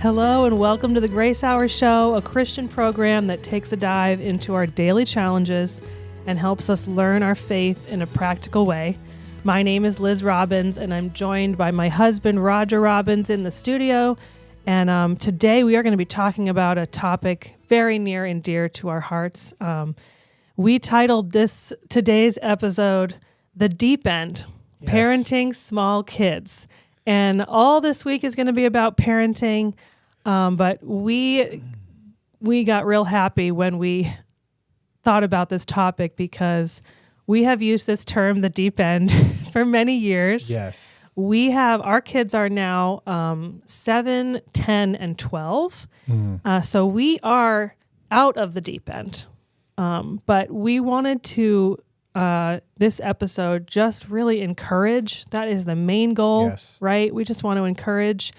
Hello and welcome to the Grace Hour Show, a Christian program that takes a dive into our daily challenges and helps us learn our faith in a practical way. My name is Liz Robbins, and I'm joined by my husband, Roger Robbins, in the studio. And today we are going to be talking about a topic very near and dear to our hearts. We titled today's episode, The Deep End, Parenting Small Kids. And all this week is going to be about parenting, but we got real happy when we thought about this topic because we have used this term, the deep end, for many years. Yes. Our kids are now 7, 10, and 12. So we are out of the deep end. But we wanted to, this episode, just really encourage. That is the main goal, right? We just want to encourage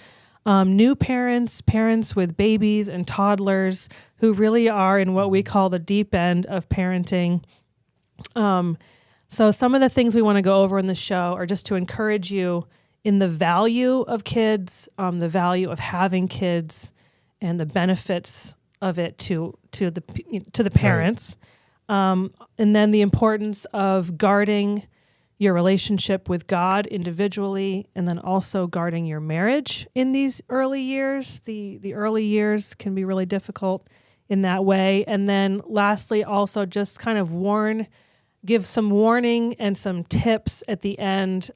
new parents with babies and toddlers who really are in what we call the deep end of parenting. So some of the things we want to go over in the show are just to encourage you in the value of kids, the value of having kids, and the benefits of it to the parents. Right. And then the importance of guarding your relationship with God individually, and then also guarding your marriage in these early years. The early years can be really difficult in that way. And then lastly, also just kind of give some warning and some tips at the end,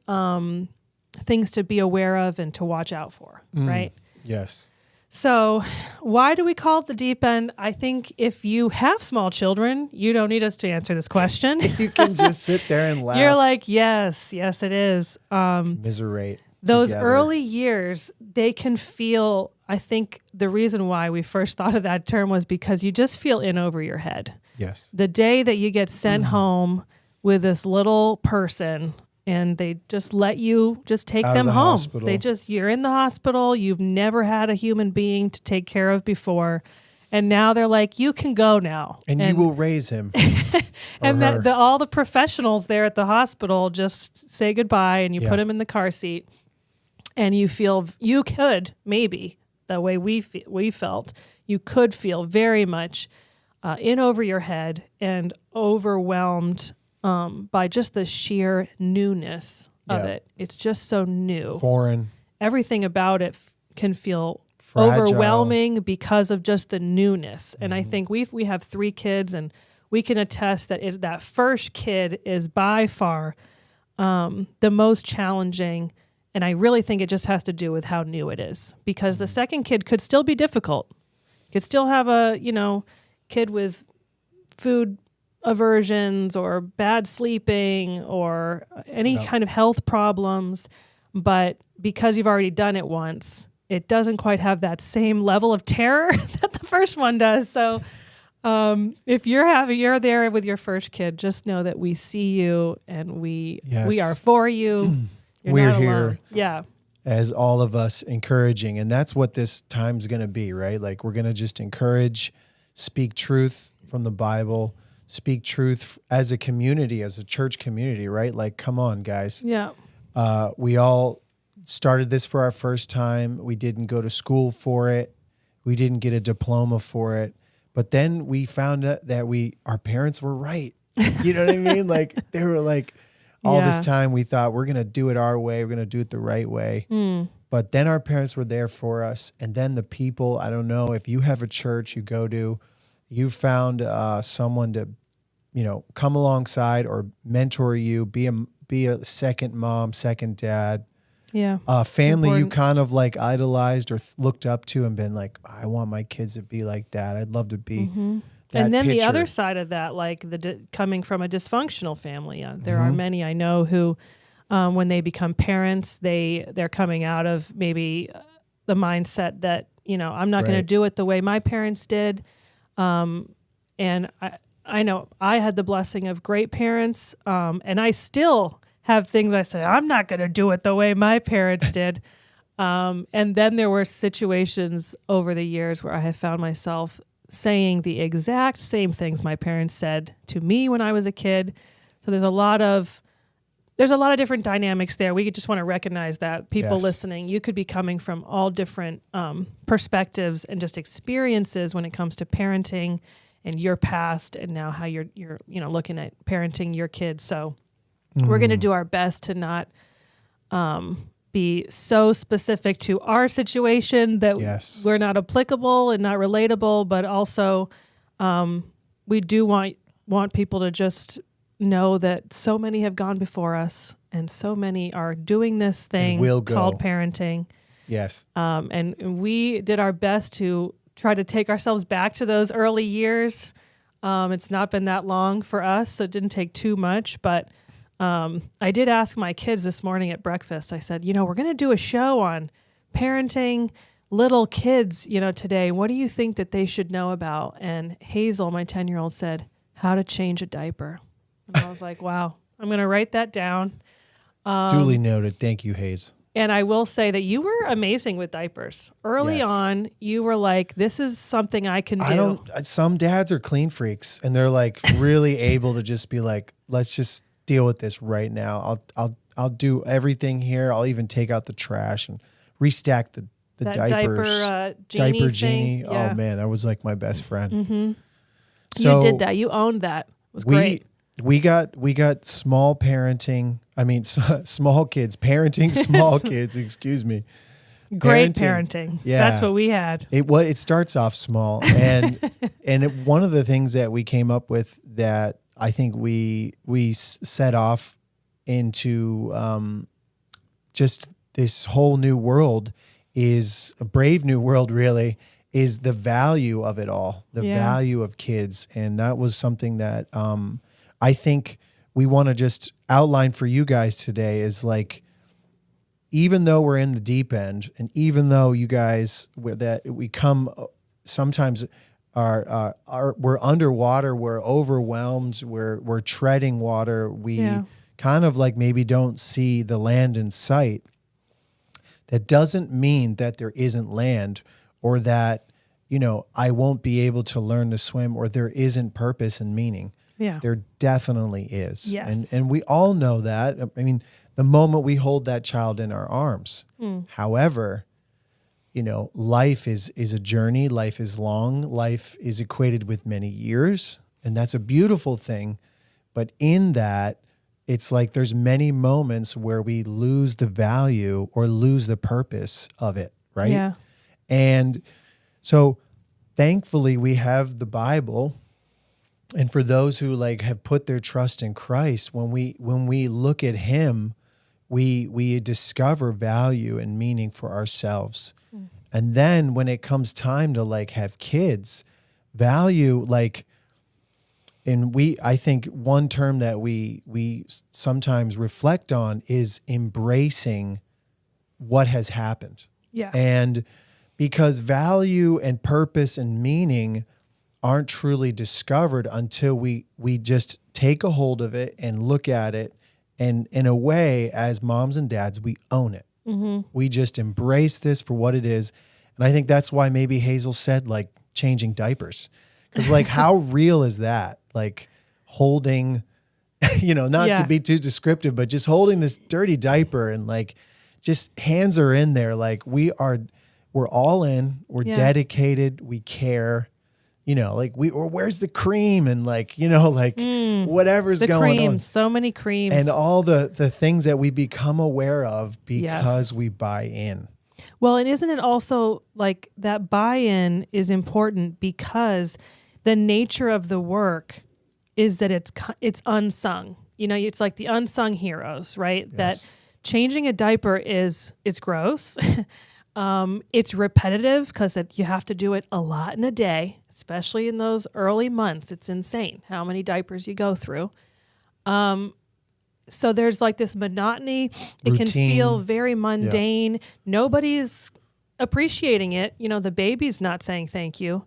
things to be aware of and to watch out for, right? Yes. So why do we call it the deep end? I think if you have small children, you don't need us to answer this question. You can just sit there and laugh. You're like, yes, it is. Commiserate. Those together. Early years, they can feel, I think the reason why we first thought of that term was because you just feel in over your head. Yes. The day that you get sent home with this little person and they just let you just take them home. Hospital. You're in the hospital. You've never had a human being to take care of before. And now they're like, you can go now. And you will raise him. And all the professionals there at the hospital just say goodbye and you put him in the car seat. And you feel, you could, maybe, the way we felt, you could feel very much in over your head and overwhelmed by just the sheer newness of it. It's just so new. Foreign. Everything about it can feel fragile, overwhelming because of just the newness. And I think we have 3 kids, and we can attest that that first kid is by far the most challenging. And I really think it just has to do with how new it is, because the second kid could still be difficult. Could still have a, kid with food aversions or bad sleeping or any kind of health problems. But because you've already done it once, it doesn't quite have that same level of terror that the first one does. So if you're there with your first kid, just know that we see you and we are for you. We're here. Yeah. As all of us encouraging. And that's what this time's going to be, right? Like we're going to just encourage, speak truth from the Bible, speak truth as a community, as a church community, right? Like, come on, guys. Yeah. We all started this for our first time. We didn't go to school for it. We didn't get a diploma for it. But then we found out that our parents were right. You know what I mean? Like they were like, all this time we thought we're going to do it our way. We're going to do it the right way. But then our parents were there for us. And then the people, I don't know, if you have a church you go to, you found someone to, come alongside or mentor you, be a second mom, second dad. Yeah. Family you kind of like idolized or looked up to and been like, I want my kids to be like that. I'd love to be that and then picture. The other side of that, like coming from a dysfunctional family. There are many I know who, when they become parents, they're coming out of maybe the mindset that, I'm not going to do it the way my parents did. And I know I had the blessing of great parents, and I still have things I say, I'm not going to do it the way my parents did. And then there were situations over the years where I have found myself saying the exact same things my parents said to me when I was a kid. So there's a lot of there's a lot of different dynamics there. We just want to recognize that people Yes. listening, you could be coming from all different perspectives and just experiences when it comes to parenting and your past, and now how you're looking at parenting your kids. So we're going to do our best to not be so specific to our situation that Yes. we're not applicable and not relatable, but also we do want people to just know that so many have gone before us and so many are doing this thing will go. called parenting. Yes. And we did our best to try to take ourselves back to those early years. It's not been that long for us, so it didn't take too much. But I did ask my kids this morning at breakfast. I said, we're going to do a show on parenting little kids, today. What do you think that they should know about? And Hazel, my 10-year-old, said, how to change a diaper. And I was like, wow, I'm going to write that down. Duly noted. Thank you, Hayes. And I will say that you were amazing with diapers. Early Yes. on, you were like, this is something I can do. Some dads are clean freaks, and they're like really able to just be like, let's just deal with this right now. I'll do everything here. I'll even take out the trash and restack the That diapers. diaper genie. thing. Yeah. Oh man, that was like my best friend. Mm-hmm. So You did that. You owned that. It was great. We got small parenting. I mean, small kids parenting small kids. Excuse me. Great parenting. Yeah. That's what we had. It starts off small, and one of the things that we came up with that I think we set off into just this whole new world, is a brave new world, really, is the value of it all, the value of kids. And that was something that I think we want to just outline for you guys today, is like, even though we're in the deep end, and even though you guys, that we come sometimes we're underwater, we're overwhelmed, we're treading water, we kind of like maybe don't see the land in sight. That doesn't mean that there isn't land, or that, I won't be able to learn to swim, or there isn't purpose and meaning. Yeah. There definitely is. Yes. And we all know that. I mean, the moment we hold that child in our arms. However, life is a journey. Life is long. Life is equated with many years, and that's a beautiful thing. But in that, it's like there's many moments where we lose the value or lose the purpose of it, right? Yeah. And so thankfully we have the Bible. And for those who have put their trust in Christ, when we look at him, we discover value and meaning for ourselves. And then when it comes time to have kids, value, I think one term that we sometimes reflect on is embracing what has happened. Yeah. And because value and purpose and meaning aren't truly discovered until we just take a hold of it and look at it. And in a way, as moms and dads, we own it. Mm-hmm. We just embrace this for what it is. And I think that's why maybe Hazel said changing diapers. Because how real is that? Holding, not to be too descriptive, but just holding this dirty diaper and just hands are in there. We're all in, we're dedicated, we care. Where's the cream and whatever's the going creams, on. so many creams. And all the things that we become aware of because we buy in. Well, and isn't it also that buy-in is important because the nature of the work is that it's unsung. It's like the unsung heroes, right? Yes. That changing a diaper it's gross. It's repetitive because you have to do it a lot in a day, especially in those early months. It's insane how many diapers you go through. So there's this monotony. It Routine. Can feel very mundane. Yeah. Nobody's appreciating it. The baby's not saying thank you.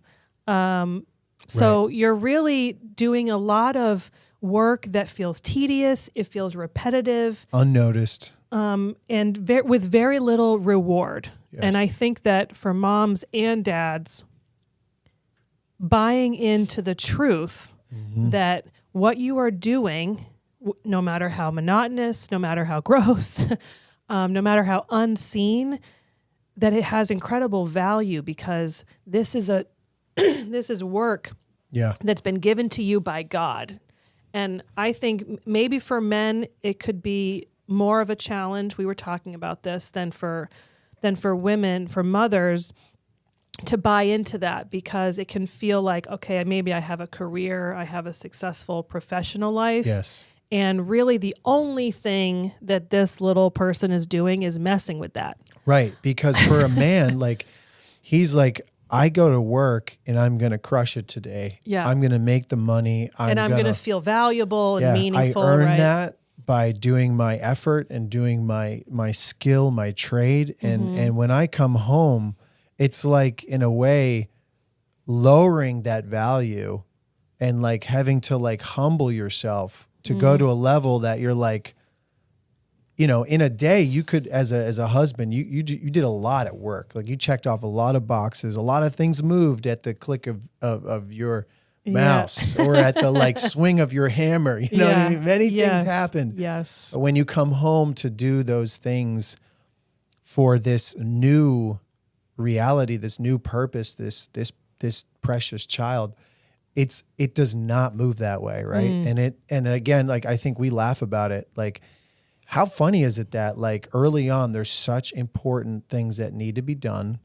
So you're really doing a lot of work that feels tedious. It feels repetitive. Unnoticed. And with very little reward. Yes. And I think that for moms and dads, buying into the truth that what you are doing, no matter how monotonous, no matter how gross, no matter how unseen, that it has incredible value because this is this is work that's been given to you by God. And I think maybe for men, it could be more of a challenge. We were talking about this than for women, for mothers, to buy into that because it can feel like, okay, maybe I have a career, I have a successful professional life. Yes. And really the only thing that this little person is doing is messing with that. Right. Because for a man, like, he's like, I go to work and I'm going to crush it today. Yeah. I'm going to make the money. I'm going to feel valuable and meaningful. I earn right? that by doing my effort and doing my skill, my trade. And when I come home, it's like, in a way, lowering that value and like having to like humble yourself to go to a level that you're like, you know, in a day you could, as a husband, you did a lot at work. Like, you checked off a lot of boxes, a lot of things moved at the click of your mouse or at the like swing of your hammer. You know what I mean? Many things happened. Yes. But when you come home to do those things for this new reality, this new purpose, this precious child, it does not move that way, right? And again, like, I think we laugh about it, like, how funny is it that like early on there's such important things that need to be done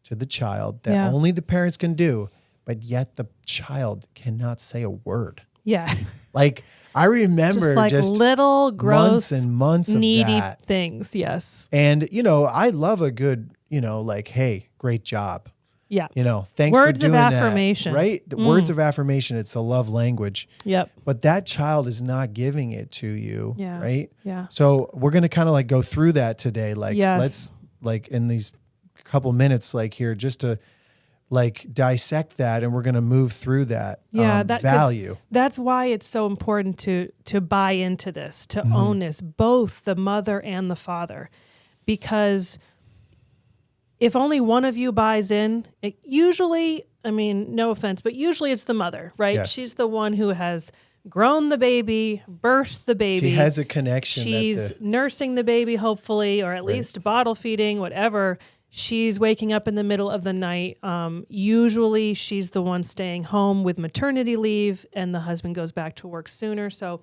to the child that only the parents can do, but yet the child cannot say a word. Yeah. Like, I remember just little gross months and months of needy that. things. Yes. And, you know, I love a good, you know, like, hey, great job. Yeah. You know, thanks words for doing of affirmation. that. Right? The words of affirmation, it's a love language. Yep. But that child is not giving it to you. Yeah. Right? Yeah. So we're going to kind of like go through that today. Like, Yes. let's like in these couple minutes, like here, just to like dissect that. And we're going to move through that value. That's why it's so important to buy into this, to own this, both the mother and the father, because if only one of you buys in, it usually, I mean, no offense, but usually it's the mother, right? Yes. She's the one who has grown the baby, birthed the baby. She has a connection. She's nursing the baby, hopefully, or at least bottle feeding, whatever. She's waking up in the middle of the night. Usually she's the one staying home with maternity leave, and the husband goes back to work sooner. So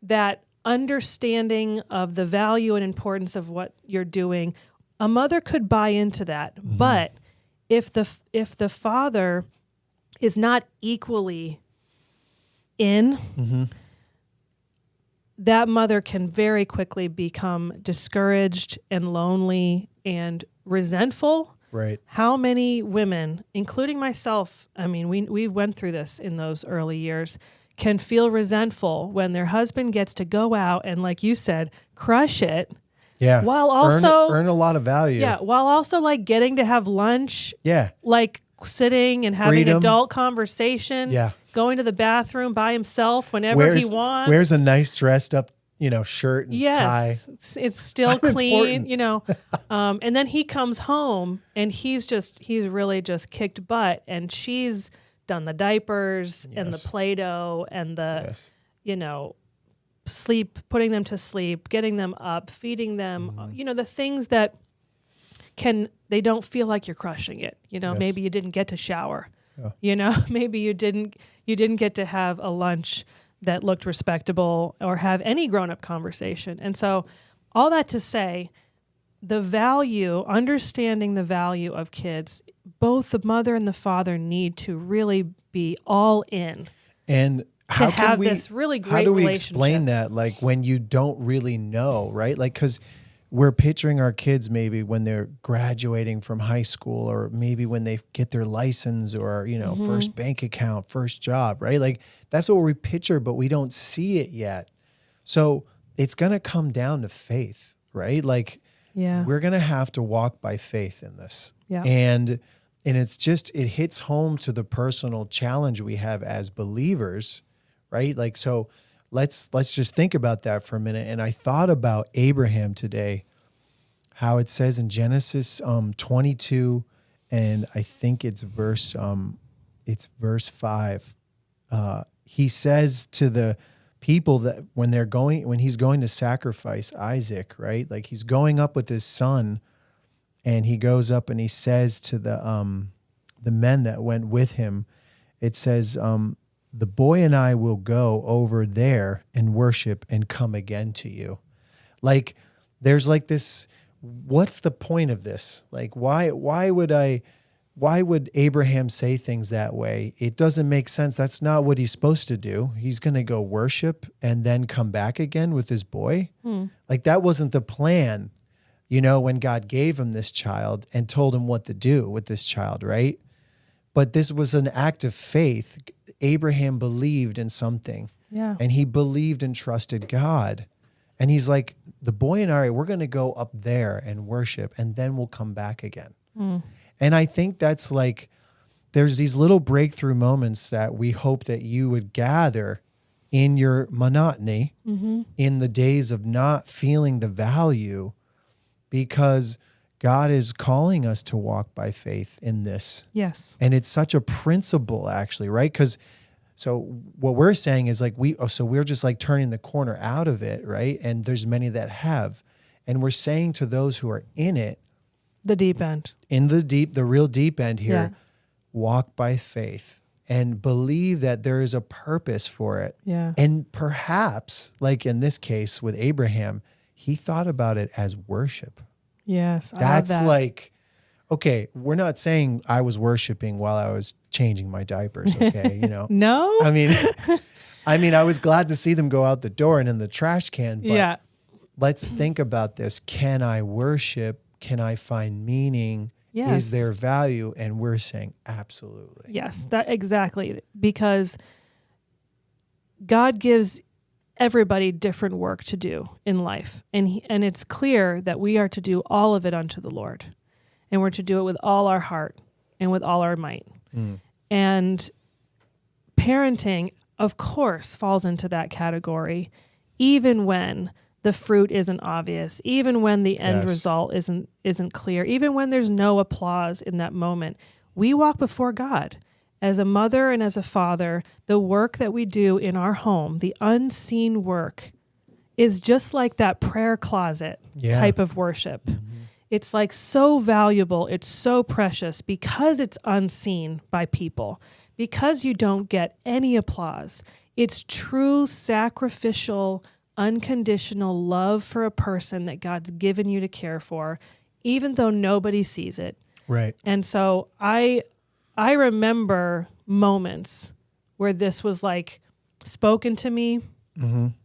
that understanding of the value and importance of what you're doing, a mother could buy into that. But if the father is not equally in, that mother can very quickly become discouraged and lonely and resentful. Right. How many women, including myself, I mean, we went through this in those early years, can feel resentful when their husband gets to go out and, like you said, crush it. Yeah. While also earn a lot of value. Yeah. While also like getting to have lunch. Yeah. Like sitting and having Freedom. adult conversation. Yeah. Going to the bathroom by himself whenever he wants. Wears a nice dressed up, you know, shirt and tie. It's still clean, you know. And then he comes home and he's really just kicked butt, and she's done the diapers and the Play-Doh and the, you know, putting them to sleep, getting them up, feeding them, you know, the things that they don't feel like you're crushing it. You know, maybe you didn't get to shower, you know, maybe you didn't get to have a lunch that looked respectable or have any grown-up conversation. And so all that to say, understanding the value of kids, both the mother and the father need to really be all in. And to have this really great relationship. How do we explain that? Like, when you don't really know, right? Like, because we're picturing our kids maybe when they're graduating from high school, or maybe when they get their license, or, you know, first bank account, first job, right? Like, that's what we picture, but we don't see it yet. So it's going to come down to faith, right? Like, we're going to have to walk by faith in this. Yeah. And it hits home to the personal challenge we have as believers, right? Like, so let's just think about that for a minute. And I thought about Abraham today, how it says in Genesis 22, and I think it's verse 5. He says to the people that when he's going to sacrifice Isaac, right? Like he's going up with his son, and he goes up and he says to the men that went with him, it says, the boy and I will go over there and worship and come again to you. Like there's like this, what's the point of this? Like why would Abraham say things that way? It doesn't make sense. That's not what he's supposed to do. He's going to go worship and then come back again with his boy. Like that wasn't the plan, when God gave him this child and told him what to do with this child, right? But this was an act of faith. Abraham believed in something. Yeah. And he believed and trusted God. And he's like, the boy and I, we're going to go up there and worship, and then we'll come back again. And I think that's like, there's these little breakthrough moments that we hope that you would gather in your monotony, in the days of not feeling the value, because God is calling us to walk by faith in this. Yes. And it's such a principle, actually, right? Because so what we're saying is like we're just like turning the corner out of it, right? And there's many that have. And we're saying to those who are in it, the deep end. In the real deep end here, walk by faith and believe that there is a purpose for it. Yeah. And perhaps, like in this case with Abraham, he thought about it as worship. Yes. That's like, okay, we're not saying I was worshiping while I was changing my diapers, okay, No? I mean, I was glad to see them go out the door and in the trash can, but let's think about this. Can I worship? Can I find meaning? Yes. Is there value? And we're saying absolutely. Yes, that exactly. Because God gives everybody different work to do in life. And it's clear that we are to do all of it unto the Lord. And we're to do it with all our heart and with all our might. And parenting, of course, falls into that category, even when the fruit isn't obvious, even when the end result isn't clear, even when there's no applause in that moment. We walk before God. As a mother and as a father, the work that we do in our home, the unseen work, is just like that prayer closet type of worship. It's like so valuable, it's so precious because it's unseen by people, because you don't get any applause. It's true sacrificial, unconditional love for a person that God's given you to care for, even though nobody sees it. Right. And so I remember moments where this was like spoken to me,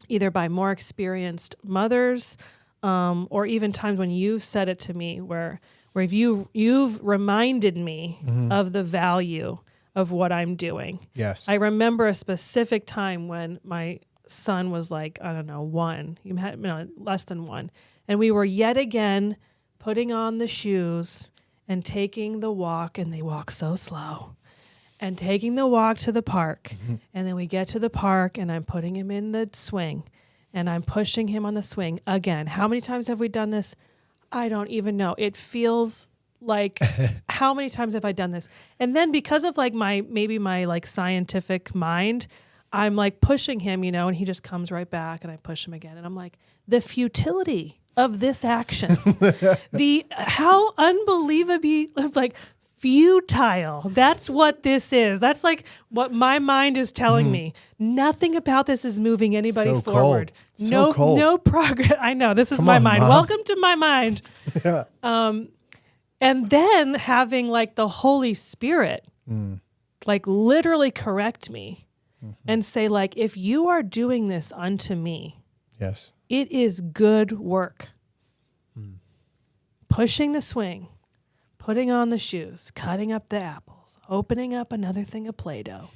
either by more experienced mothers, or even times when you've said it to me, where you've reminded me of the value of what I'm doing. Yes. I remember a specific time when my son was like, I don't know, 1, less than 1. And we were yet again putting on the shoes and taking the walk, and they walk so slow, and taking the walk to the park. And then we get to the park, and I'm putting him in the swing, and I'm pushing him on the swing again. How many times have we done this? I don't even know. It feels like, how many times have I done this? And then because of like my like scientific mind, I'm like pushing him, and he just comes right back, and I push him again. And I'm like, the futility of this action, how unbelievably like futile. That's what this is. That's like what my mind is telling me. Nothing about this is moving anybody forward. No progress. I know, this is my mind. Mom. Welcome to my mind. And then having like the Holy Spirit, like literally correct me and say like, if you are doing this unto me, yes, it is good work. Pushing the swing, putting on the shoes, cutting up the apples, opening up another thing of Play-Doh,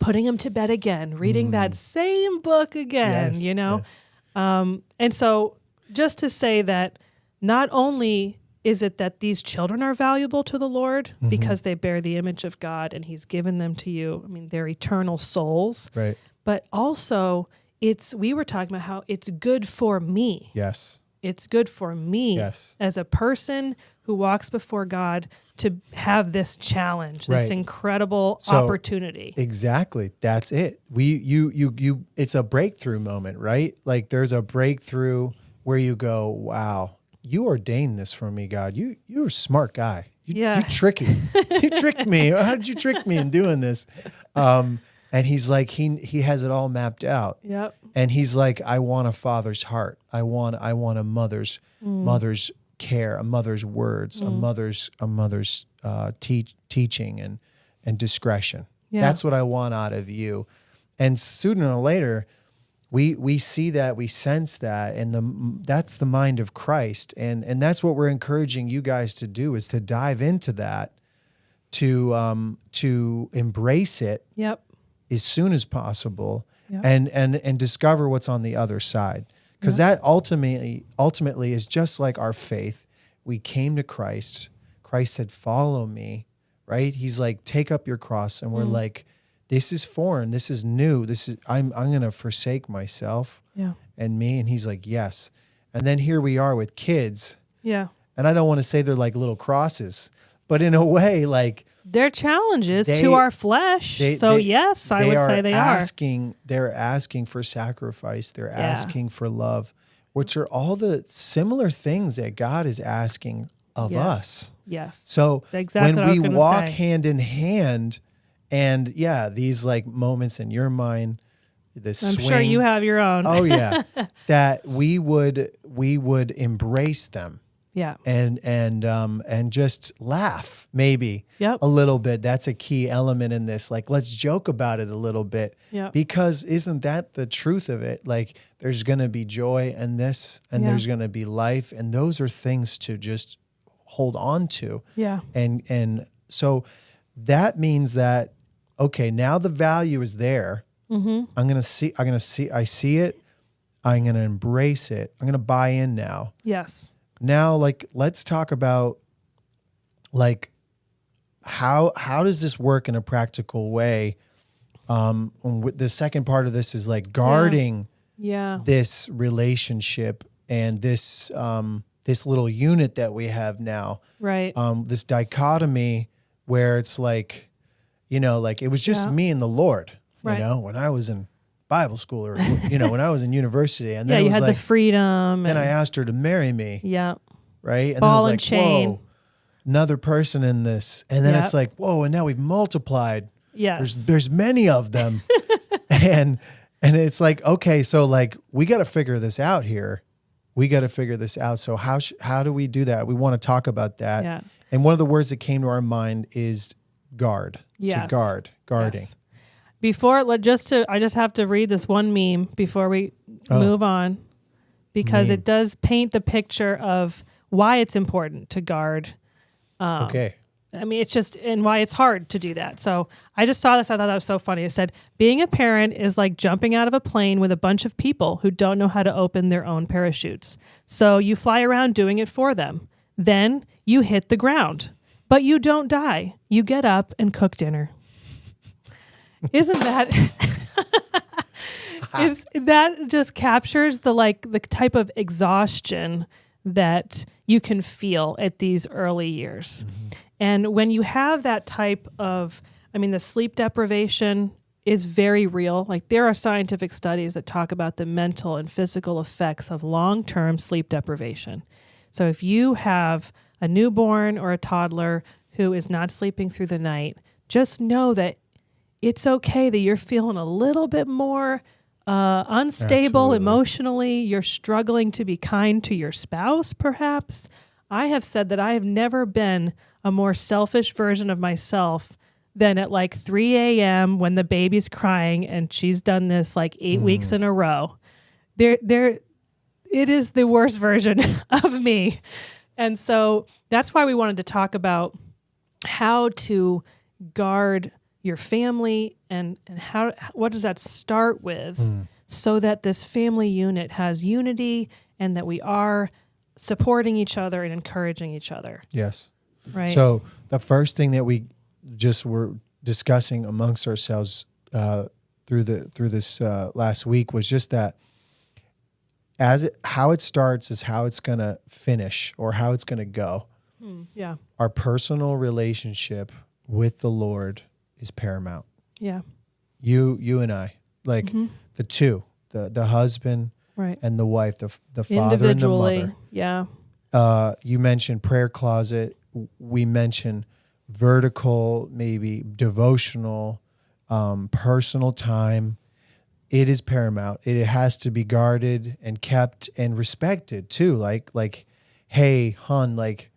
putting them to bed again, reading that same book again, Yes. And so just to say that not only is it that these children are valuable to the Lord because they bear the image of God and he's given them to you. I mean, they're eternal souls. Right. But also we were talking about how it's good for me. Yes. it's good for me Yes. as a person who walks before God to have this challenge, this Right. incredible So, opportunity. Exactly. That's it. It's a breakthrough moment, right? Like there's a breakthrough where you go, wow, you ordained this for me, God. You're a smart guy. You tricky. You tricked me. How did you trick me in doing this? And he's like, he has it all mapped out. Yep. And he's like, I want a father's heart. I want a mother's care, a mother's words, a mother's teaching and discretion. Yeah. That's what I want out of you. And sooner or later, we see that, we sense that, and that's the mind of Christ. And that's what we're encouraging you guys to do, is to dive into that, to embrace it Yep. as soon as possible. Yep. And discover what's on the other side. Because that ultimately is just like our faith. We came to Christ. Christ said, follow me, right? He's like, take up your cross. And we're like, this is foreign. This is new. I'm going to forsake myself and me. And he's like, yes. And then here we are with kids. Yeah. And I don't want to say they're like little crosses, but in a way, like, they're challenges to our flesh. Yes, I would say they are. They're asking for sacrifice. They're asking for love, which are all the similar things that God is asking of us. Yes. So exactly when we walk hand in hand, and these like moments in your mind, this I'm swing, sure you have your own. Oh yeah, that we would embrace them. Yeah. And just laugh maybe a little bit. That's a key element in this. Like, let's joke about it a little bit. Yeah. Because isn't that the truth of it? Like, there's going to be joy in this, and there's going to be life, and those are things to just hold on to. Yeah. And so that means that, okay, now the value is there. Mm-hmm. I see it. I'm going to embrace it. I'm going to buy in now. Yes. Now, like, let's talk about, like, how does this work in a practical way? The second part of this is like guarding this relationship and this little unit that we have now. Right. This dichotomy where it's like, like it was just me and the Lord, when I was in Bible school or, when I was in university. And then you it was had like, the freedom. Then I asked her to marry me. Yeah. Right? And Ball then it was and like, chain. whoa, another person in this. And then it's like, whoa, and now we've multiplied. Yes. There's many of them. and it's like, okay, so like we got to figure this out here. We got to figure this out. So how do we do that? We want to talk about that. Yeah. And one of the words that came to our mind is guard. Yes. To guarding. Yes. I just have to read this one meme before we move on, because it does paint the picture of why it's important to guard. Okay. I mean, it's just, and why it's hard to do that. So I just saw this. I thought that was so funny. It said, being a parent is like jumping out of a plane with a bunch of people who don't know how to open their own parachutes. So you fly around doing it for them. Then you hit the ground, but you don't die. You get up and cook dinner. Isn't that... that just captures the type of exhaustion that you can feel at these early years. Mm-hmm. And when you have that type of, the sleep deprivation is very real. Like, there are scientific studies that talk about the mental and physical effects of long-term sleep deprivation. So if you have a newborn or a toddler who is not sleeping through the night, just know that it's okay that you're feeling a little bit more unstable emotionally. You're struggling to be kind to your spouse, perhaps. I have said that I have never been a more selfish version of myself than at like 3 a.m. when the baby's crying and she's done this like 8 weeks in a row. It is the worst version of me. And so that's why we wanted to talk about how to guard your family and what does that start with so that this family unit has unity and that we are supporting each other and encouraging each other. Yes. Right. So the first thing that we just were discussing amongst ourselves through this last week was just that how it starts is how it's going to finish or how it's going to go. Yeah. Our personal relationship with the Lord is paramount. Yeah. You and I, like the two, the husband Right. and the wife, the father and the mother. Yeah. You mentioned prayer closet. We mentioned vertical, maybe devotional, personal time. It is paramount. It has to be guarded and kept and respected too. Like, hey, hon, like,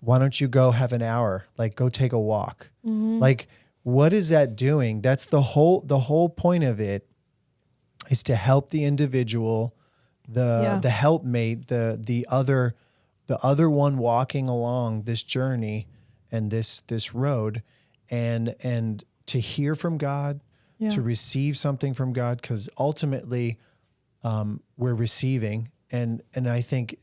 why don't you go have an hour? Like, go take a walk. Like, what is that doing? That's the whole point of it is to help the individual, the helpmate, the other one walking along this journey and this road, and to hear from God, to receive something from God, because ultimately we're receiving. And I think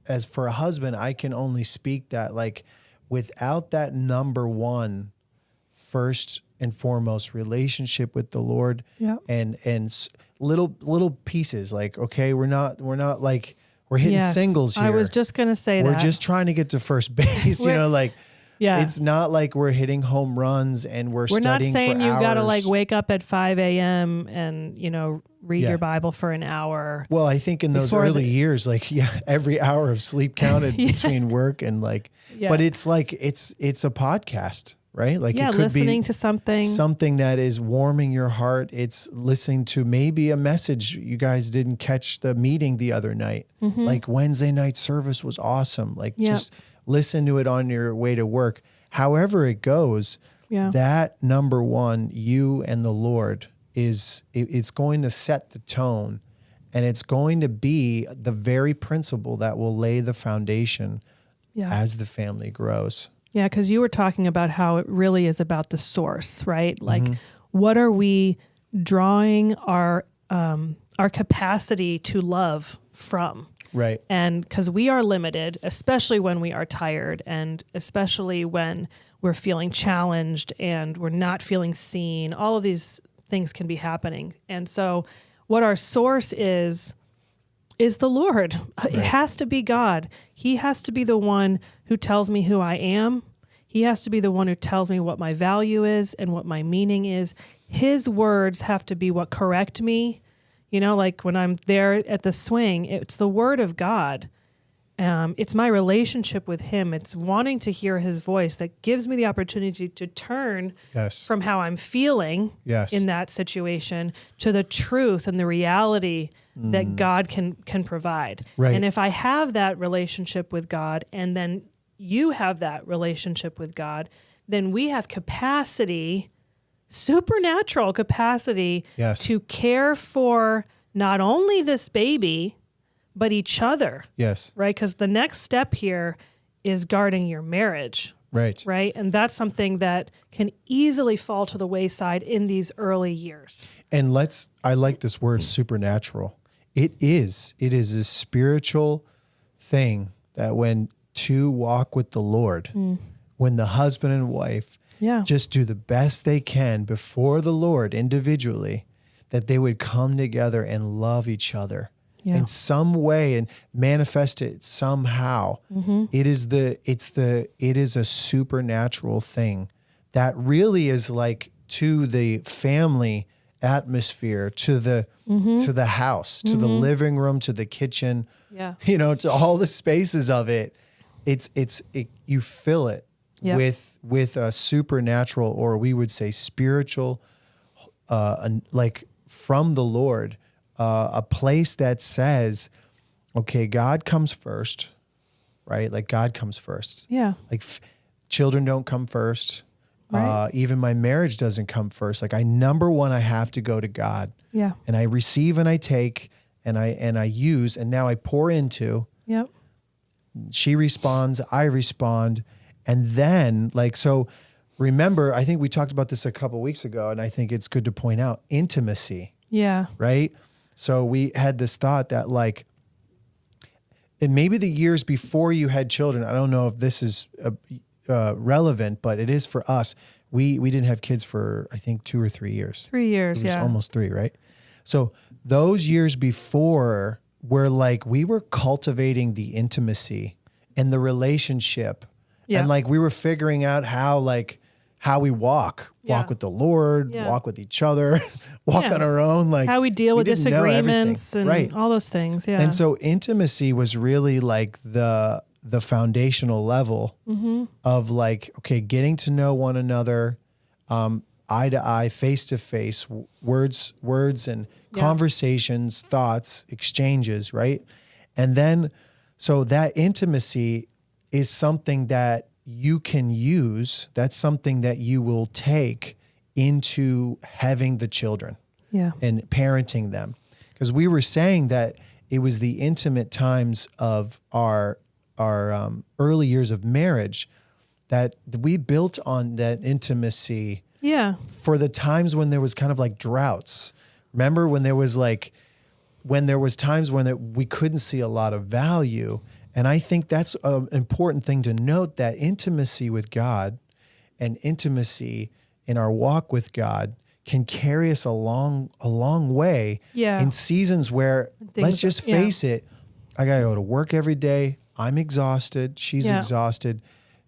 as for a husband, I can only speak that, like, without that number one, first and foremost relationship with the Lord, and little pieces, like, okay, we're not like we're hitting singles here. I was just going to say we're that. just trying to get to first base, it's not like we're hitting home runs and we're studying for hours. We're not saying you got to like wake up at 5 a.m. and, read your Bible for an hour. Well, I think in those early years, like, every hour of sleep counted between work and but it's like, it's a podcast, right? Like, it could listening be to something that is warming your heart. It's listening to maybe a message. You guys didn't catch the meeting the other night. Like, Wednesday night service was awesome. Like, just listen to it on your way to work. However it goes, that number one, you and the Lord, it's going to set the tone, and it's going to be the very principle that will lay the foundation as the family grows. Yeah, because you were talking about how it really is about the source, right? Like, what are we drawing our capacity to love from? Right. And because we are limited, especially when we are tired, and especially when we're feeling challenged and we're not feeling seen, all of these things can be happening. And so what our source is the Lord. Right. It has to be God. He has to be the one who tells me who I am. He has to be the one who tells me what my value is and what my meaning is. His words have to be what correct me. Like when I'm there at the swing, it's the word of God. It's my relationship with him. It's wanting to hear his voice that gives me the opportunity to turn from how I'm feeling in that situation to the truth and the reality that God can provide. Right. And if I have that relationship with God, and then you have that relationship with God, then we have capacity, supernatural capacity, to care for not only this baby, but each other. Yes. Right? Because the next step here is guarding your marriage. Right. Right? And that's something that can easily fall to the wayside in these early years. And I like this word supernatural. It is a spiritual thing that when two walk with the Lord, when the husband and wife just do the best they can before the Lord individually, that they would come together and love each other in some way and manifest it somehow. It is a supernatural thing that really is like to the family atmosphere, to the house, to the living room, to the kitchen, to all the spaces of it. You fill it with a supernatural, or we would say spiritual, like from the Lord, a place that says, okay, God comes first, right? Like God comes first. Yeah. Like children don't come first. Right. Even my marriage doesn't come first. Like number one, I have to go to God. Yeah. And I receive and I take and I use, and now I pour into. Yep. She responds, I respond. And then so remember, I think we talked about this a couple of weeks ago, and I think it's good to point out intimacy. Yeah. Right. So we had this thought that and maybe the years before you had children, I don't know if this is relevant, but it is for us. We didn't have kids for, I think, 2 or 3 years. 3 years, it was almost 3, right? So those years before where like we were cultivating the intimacy and the relationship. Yeah. And like we were figuring out how we walk with the Lord, walk with each other, walk on our own, like how we deal with didn't know disagreements and right. all those things. Yeah. And so intimacy was really like the foundational level of like, okay, getting to know one another, eye to eye, face to face, words and conversations, thoughts, exchanges, right? And then, so that intimacy is something that you can use. That's something that you will take into having the children and parenting them. Because we were saying that it was the intimate times of our early years of marriage that we built on that intimacy. Yeah. For the times when there was kind of like droughts. Remember when there was times when we couldn't see a lot of value. And I think that's an important thing to note, that intimacy with God and intimacy in our walk with God can carry us a long way in seasons where, let's just face it, I got to go to work every day. I'm exhausted. She's exhausted.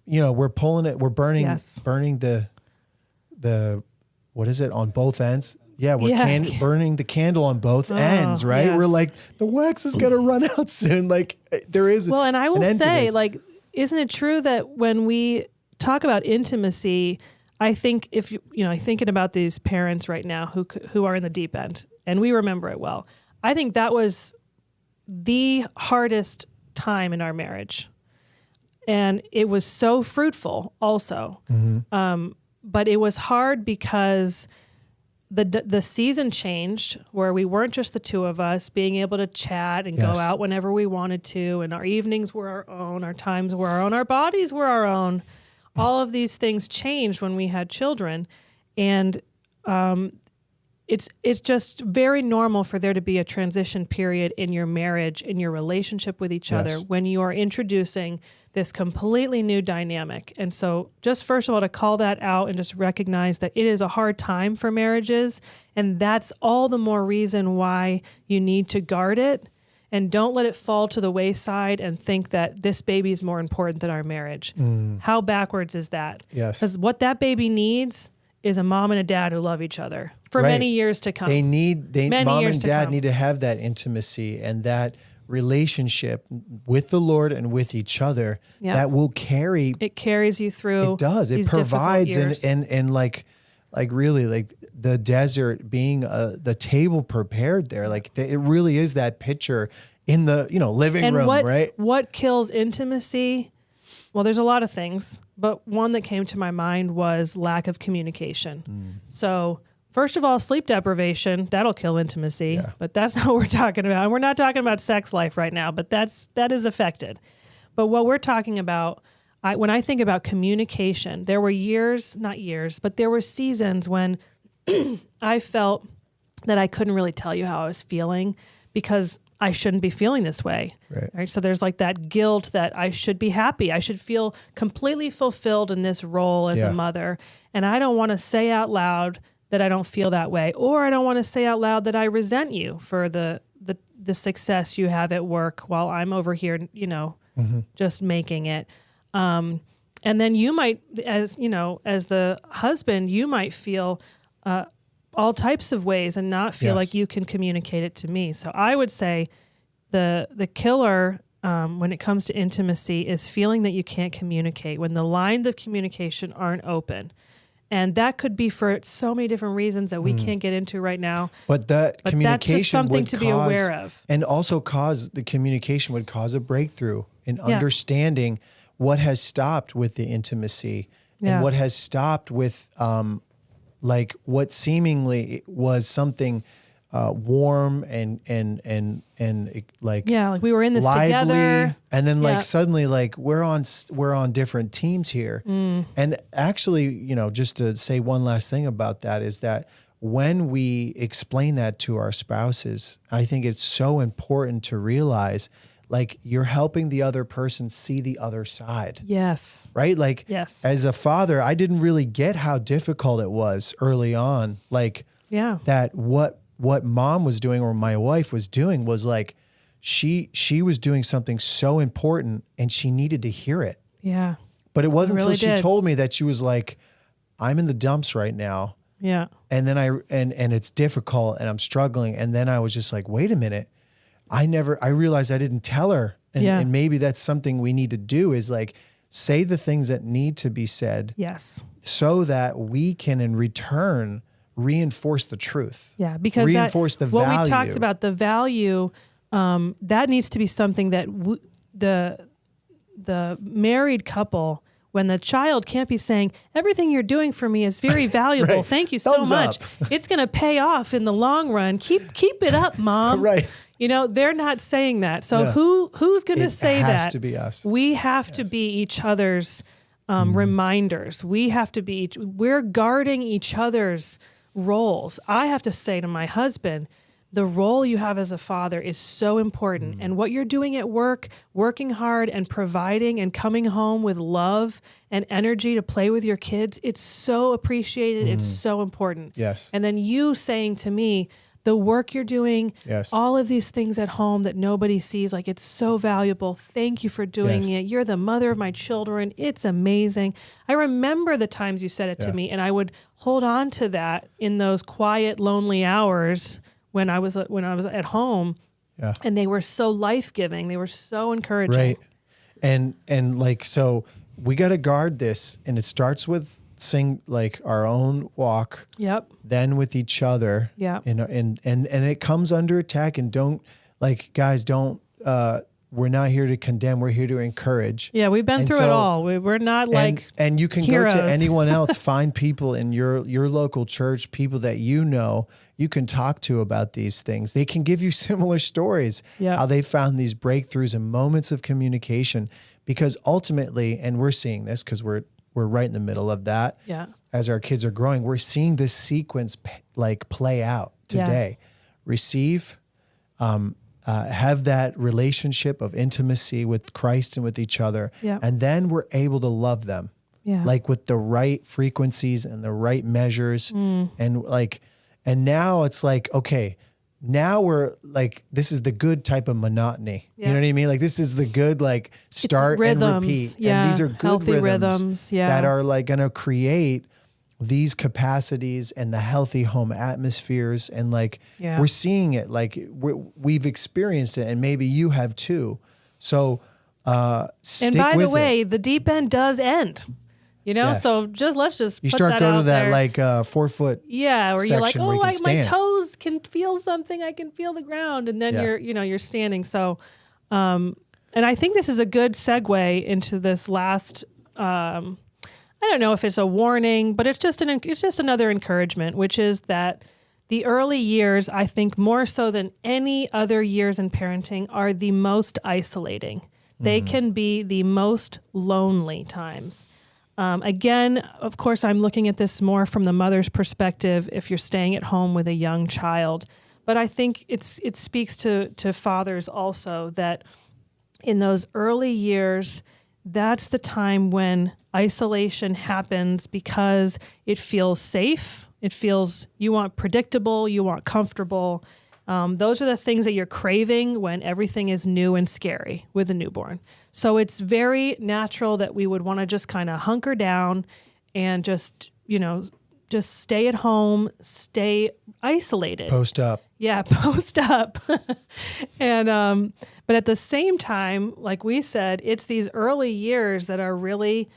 You know, we're burning the what is it, on both ends? Yeah, we're burning the candle on both ends, right? Yes. We're like, the wax is going to run out soon. Like there is. Well, and I will say, like, isn't it true that when we talk about intimacy, I think if thinking about these parents right now who are in the deep end, and we remember it well. I think that was the hardest time in our marriage, and it was so fruitful also. Mm-hmm. But it was hard because the season changed, where we weren't just the two of us being able to chat and go out whenever we wanted to, and our evenings were our own, our times were our own, our bodies were our own. All of these things changed when we had children, and it's just very normal for there to be a transition period in your marriage, in your relationship with each other, when you are introducing this completely new dynamic. And so just first of all, to call that out and just recognize that it is a hard time for marriages, and that's all the more reason why you need to guard it. And don't let it fall to the wayside and think that this baby is more important than our marriage. How backwards is that? Yes. Because what that baby needs is a mom and a dad who love each other for many years to come. Mom and dad need to have that intimacy and that relationship with the Lord and with each other that will carry. It carries you through. It does. It provides and like really like the desert being the table prepared there. Like it really is that picture in the living room, right? What kills intimacy? Well, there's a lot of things, but one that came to my mind was lack of communication. So first of all, sleep deprivation, that'll kill intimacy, but that's not what we're talking about. And we're not talking about sex life right now, but that is affected. But what we're talking about, when I think about communication, there were there were seasons when I felt that I couldn't really tell you how I was feeling because I shouldn't be feeling this way. Right? So there's like that guilt that I should be happy. I should feel completely fulfilled in this role as a mother. And I don't want to say out loud that I don't feel that way. Or I don't want to say out loud that I resent you for the success you have at work while I'm over here, just making it. And then you might, as the husband, you might feel all types of ways and not feel like you can communicate it to me. So I would say the killer when it comes to intimacy is feeling that you can't communicate, when the lines of communication aren't open. And that could be for so many different reasons that we can't get into right now. But communication that's just something to be aware of. And also the communication would cause a breakthrough in understanding what has stopped with the intimacy and what has stopped with like what seemingly was something warm and like like we were in this lively, together, and then like suddenly like we're on different teams here. And actually, just to say one last thing about that is that when we explain that to our spouses, I think it's so important to realize like you're helping the other person see the other side. Yes. Right? Like as a father, I didn't really get how difficult it was early on. Like that what mom was doing or my wife was doing was like she was doing something so important and she needed to hear it. Yeah. But it wasn't really until she did. told me that she was like, I'm in the dumps right now. Yeah. And then and it's difficult and I'm struggling. And then I was just like, wait a minute. I realized I didn't tell her. And maybe that's something we need to do is like say the things that need to be said. Yes. So that we can in return reinforce the truth. Yeah. Because reinforce the value. What we talked about, the value, that needs to be something that the married couple, when the child can't be saying, everything you're doing for me is very valuable. Right. Thank you Thumbs so much. up. It's going to pay off in the long run. Keep it up, Mom. Right. You know, they're not saying that. So who's going to say that? It has to be us. We have to be each other's reminders. We have to be, we're guarding each other's roles. I have to say to my husband, the role you have as a father is so important. And what you're doing at work, working hard and providing and coming home with love and energy to play with your kids, it's so appreciated. It's so important. Yes. And then you saying to me, the work you're doing, all of these things at home that nobody sees, like it's so valuable. Thank you for doing it. You're the mother of my children. It's amazing. I remember the times you said it to me, and I would hold on to that in those quiet, lonely hours when I was at home, and they were so life-giving. They were so encouraging. Right. And like, so we got to guard this, and it starts with like our own walk. Yep. Then with each other. Yeah. And it comes under attack, and we're not here to condemn. We're here to encourage. Yeah. We've been through it all. We're not like and you can heroes. go to anyone else, find people in your local church, people that you can talk to about these things. They can give you similar stories, how they found these breakthroughs and moments of communication, because ultimately, and we're seeing this because we're right in the middle of that. Yeah. As our kids are growing, we're seeing this sequence play out today. Receive, have that relationship of intimacy with Christ and with each other. Yeah. And then we're able to love them. Yeah. Like with the right frequencies and the right measures. And now it's like, okay, now we're like, this is the good type of monotony. You know what I mean? Like this is the good, like start and repeat. Yeah. And these are good healthy rhythms that are like going to create these capacities and the healthy home atmospheres. And like, we're seeing it, like we've experienced it, and maybe you have too. So, stick and by with the way, it. The deep end does end. You know, so let's just you put start that going out to that there. like 4 foot. Yeah, where you're like, where oh, you my toes can feel something. I can feel the ground, and then you're standing. So, and I think this is a good segue into this last. I don't know if it's a warning, but it's just another encouragement, which is that the early years, I think more so than any other years in parenting, are the most isolating. They can be the most lonely times. Again, of course, I'm looking at this more from the mother's perspective if you're staying at home with a young child. But I think it speaks to fathers also that in those early years, that's the time when isolation happens because it feels safe. It feels you want predictable, you want comfortable. Those are the things that you're craving when everything is new and scary with a newborn. So it's very natural that we would want to just kind of hunker down and just stay at home, stay isolated. Post up. Yeah, post up. And but at the same time, like we said, it's these early years that are really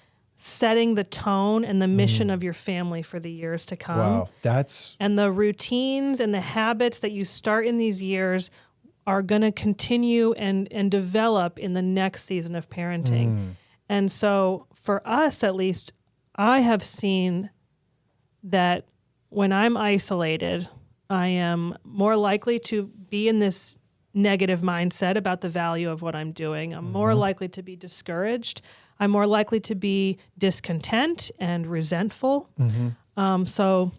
setting the tone and the mission of your family for the years to come. Wow, and the routines and the habits that you start in these years are going to continue and develop in the next season of parenting. And so for us, at least, I have seen that when I'm isolated, I am more likely to be in this negative mindset about the value of what I'm doing. I'm more likely to be discouraged. I'm more likely to be discontent and resentful. So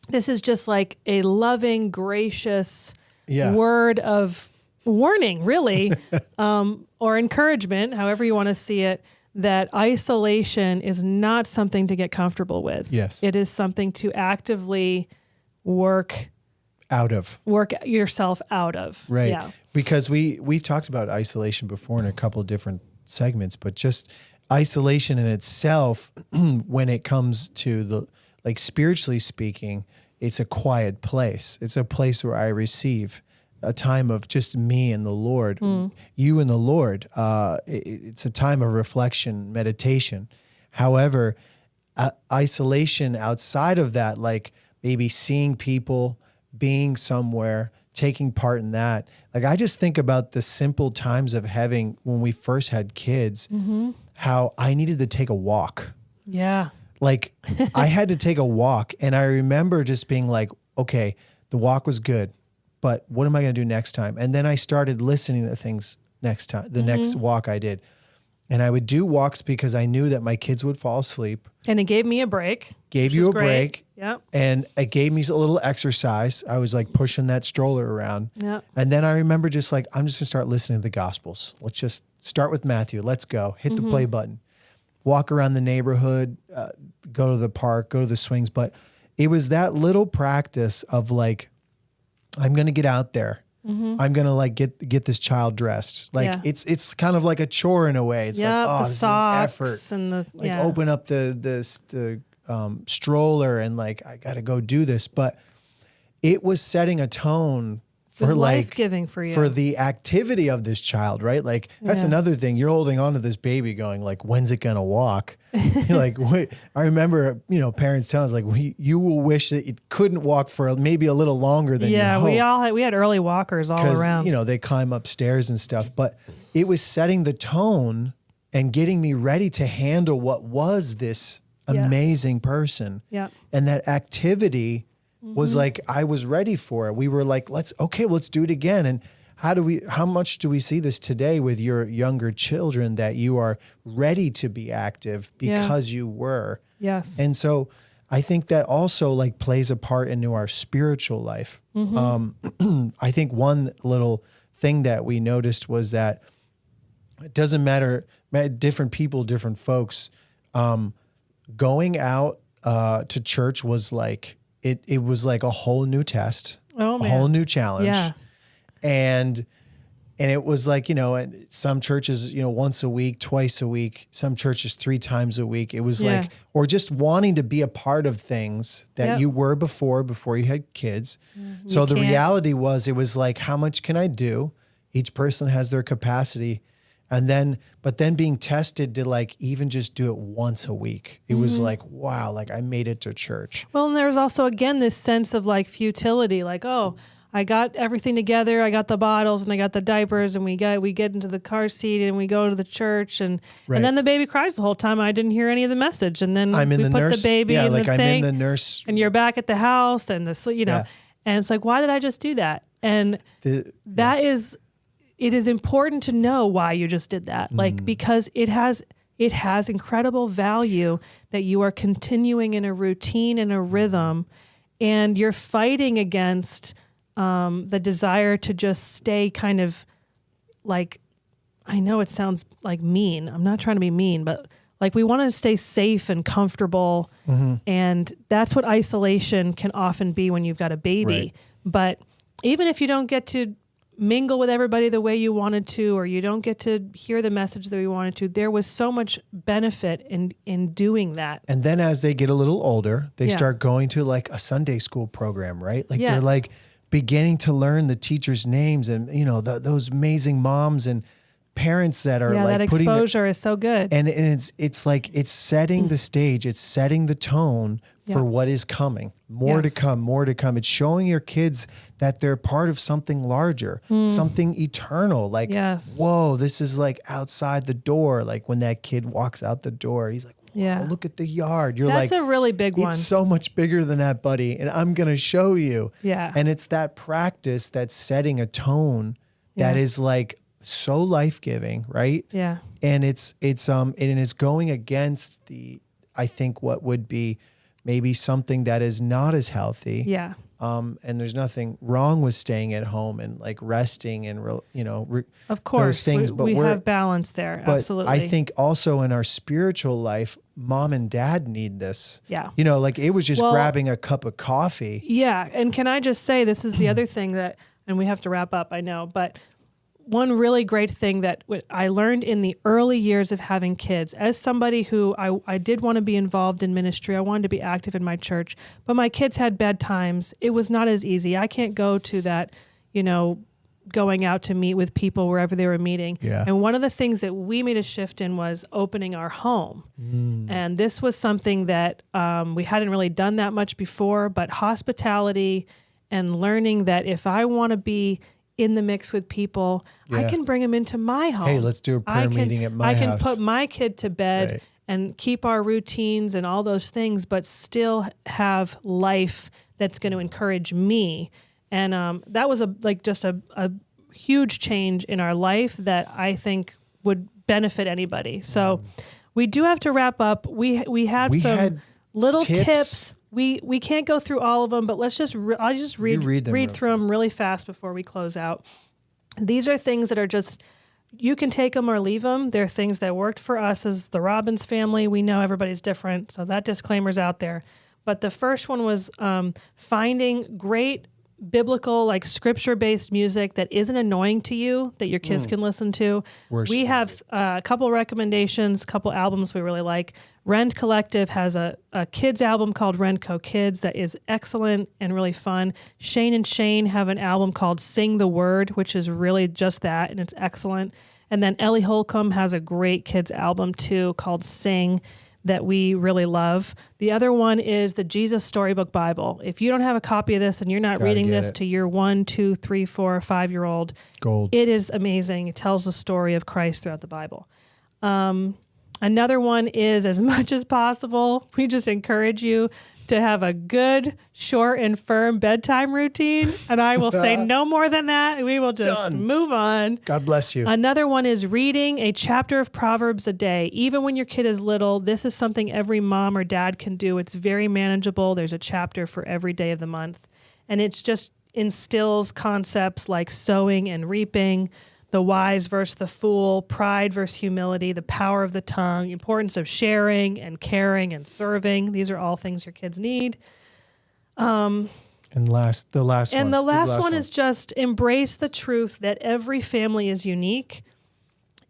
this is just like a loving, gracious word of warning, really, or encouragement, however you want to see it, that isolation is not something to get comfortable with. Yes. It is something to actively work work yourself out of. Right. Yeah. Because we've talked about isolation before in a couple of different segments, but just isolation in itself, when it comes to the, like, spiritually speaking, it's a quiet place. It's a place where I receive a time of just me and the Lord, you and the Lord. It's a time of reflection, meditation. However, isolation outside of that, like maybe seeing people, being somewhere, taking part in that. Like, I just think about the simple times of having, when we first had kids, how I needed to take a walk. Yeah. Like, I had to take a walk, and I remember just being like, okay, the walk was good, but what am I going to do next time? And then I started listening to things next time, the next walk I did. And I would do walks because I knew that my kids would fall asleep. And it gave me a break. Gave you a break. Yep. And it gave me a little exercise. I was like pushing that stroller around. Yep. And then I remember just like, I'm just going to start listening to the Gospels. Let's just start with Matthew. Let's go. Hit the play button. Walk around the neighborhood, go to the park, go to the swings. But it was that little practice of like, I'm going to get out there. I'm going to like get this child dressed. Like it's kind of like a chore in a way. It's like, oh, the this socks is an effort. and the, like open up the stroller and like, I got to go do this. But it was setting a tone for like life-giving for you, for the activity of this child, right? Like that's another thing. You're holding on to this baby going like, when's it going to walk? You're like, wait. I remember, parents telling us like, you will wish that it couldn't walk for maybe a little longer than you hope. we had early walkers all around. They climb upstairs and stuff, but it was setting the tone and getting me ready to handle what was this amazing person. Yeah. And that activity was like, I was ready for it. We were like, let's do it again. And how much do we see this today with your younger children, that you are ready to be active because you were? Yes. And so I think that also like plays a part into our spiritual life. I think one little thing that we noticed was that it doesn't matter, different people, different folks, going out to church was like, it was like a whole new test, a whole new challenge. Yeah. And it was like, some churches, once a week, twice a week, some churches 3 times a week. It was like, or just wanting to be a part of things that you were before you had kids. So the reality was, it was like, how much can I do? Each person has their capacity. But then being tested to like even just do it once a week. It was like, wow, like I made it to church. Well, and there's also, again, this sense of like futility, like, oh, I got everything together. I got the bottles and I got the diapers, and we get into the car seat and we go to the church, and then the baby cries the whole time. I didn't hear any of the message. And then I'm in we the put nurse, the baby in like the I'm thing, in the nurse, and you're back at the house, and and it's like, why did I just do that? And it is important to know why you just did that. Like, because it has incredible value that you are continuing in a routine and a rhythm, and you're fighting against the desire to just stay kind of like, I know it sounds like mean. I'm not trying to be mean, but like we want to stay safe and comfortable. And that's what isolation can often be when you've got a baby. Right. But even if you don't get to mingle with everybody the way you wanted to, or you don't get to hear the message that you wanted to, there was so much benefit in doing that. And then as they get a little older, they start going to like a Sunday school program, right? Like they're like beginning to learn the teachers' names, and those amazing moms and parents that are like that putting exposure is so good. And it's like, it's setting the stage, it's setting the tone for what is coming. More to come. It's showing your kids that they're part of something larger, something eternal. Like, whoa, this is like outside the door. Like when that kid walks out the door, he's like, wow, look at the yard. That's a really big one. It's so much bigger than that, buddy. And I'm going to show you. Yeah. And it's that practice that's setting a tone that is like so life-giving, right? Yeah. And it's going against I think what would be maybe something that is not as healthy. Yeah. And there's nothing wrong with staying at home and like resting and of course those things. we have balance there. But Absolutely. I think also in our spiritual life, mom and dad need this. Yeah. Like it was just grabbing a cup of coffee. Yeah. And can I just say, this is the other thing that, and we have to wrap up, I know, but one really great thing that I learned in the early years of having kids, as somebody who I did want to be involved in ministry, I wanted to be active in my church, but my kids had bad times. It was not as easy. I can't go to that, going out to meet with people wherever they were meeting. Yeah. And one of the things that we made a shift in was opening our home. And this was something that we hadn't really done that much before, but hospitality and learning that if I want to be in the mix with people, I can bring them into my home. Hey, let's do a prayer meeting at my house. I can put my kid to bed Right. and keep our routines and all those things, but still have life that's going to encourage me. And that was just a huge change in our life that I think would benefit anybody. So we do have to wrap up. We had some little tips. We can't go through all of them, but let's just I'll just read through them really fast before we close out. These are things that are just, you can take them or leave them. They're things that worked for us as the Robbins family. We know everybody's different, so that disclaimer's out there. But the first one was finding great biblical, like scripture-based music that isn't annoying to you, that your kids can listen to. Worship. We have a couple recommendations, a couple albums we really like. Rend Collective has a kids album called Rendco Kids that is excellent and really fun. Shane and Shane have an album called Sing the Word, which is really just that, and it's excellent. And then Ellie Holcomb has a great kids album too called Sing that we really love. The other one is the Jesus Storybook Bible. If you don't have a copy of this and you're not reading this to your 1, 2, 3, 4, or 5-year-old, gold. It is amazing. It tells the story of Christ throughout the Bible. Another one is, as much as possible, we just encourage you to have a good, short, and firm bedtime routine. And I will say no more than that. We will just move on. God bless you. Another one is reading a chapter of Proverbs a day. Even when your kid is little, this is something every mom or dad can do. It's very manageable. There's a chapter for every day of the month. And it's just instills concepts like sowing and reaping, the wise versus the fool, pride versus humility, the power of the tongue, importance of sharing and caring and serving. These are all things your kids need. And the last one is just embrace the truth that every family is unique.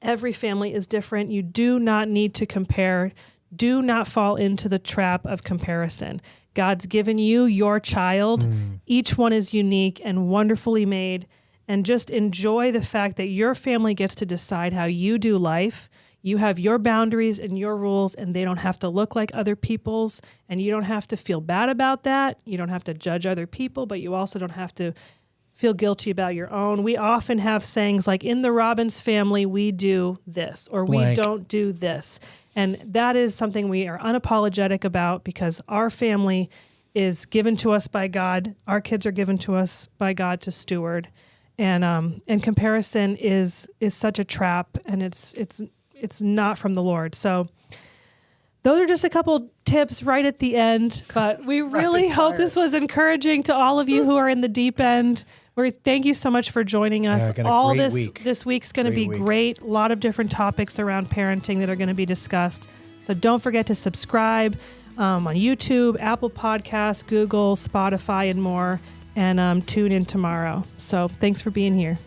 Every family is different. You do not need to compare. Do not fall into the trap of comparison. God's given you your child. Each one is unique and wonderfully made. And just enjoy the fact that your family gets to decide how you do life. You have your boundaries and your rules, and they don't have to look like other people's, and you don't have to feel bad about that. You don't have to judge other people, but you also don't have to feel guilty about your own. We often have sayings like, in the Robbins family, we do this, or we don't do this. And that is something we are unapologetic about because our family is given to us by God. Our kids are given to us by God to steward. And comparison is such a trap, and it's not from the Lord. So those are just a couple tips right at the end, but we really hope this was encouraging to all of you who are in the deep end. Thank you so much for joining us. This week's going to be great. A lot of different topics around parenting that are going to be discussed. So don't forget to subscribe on YouTube, Apple Podcasts, Google, Spotify, and more. And tune in tomorrow. So thanks for being here.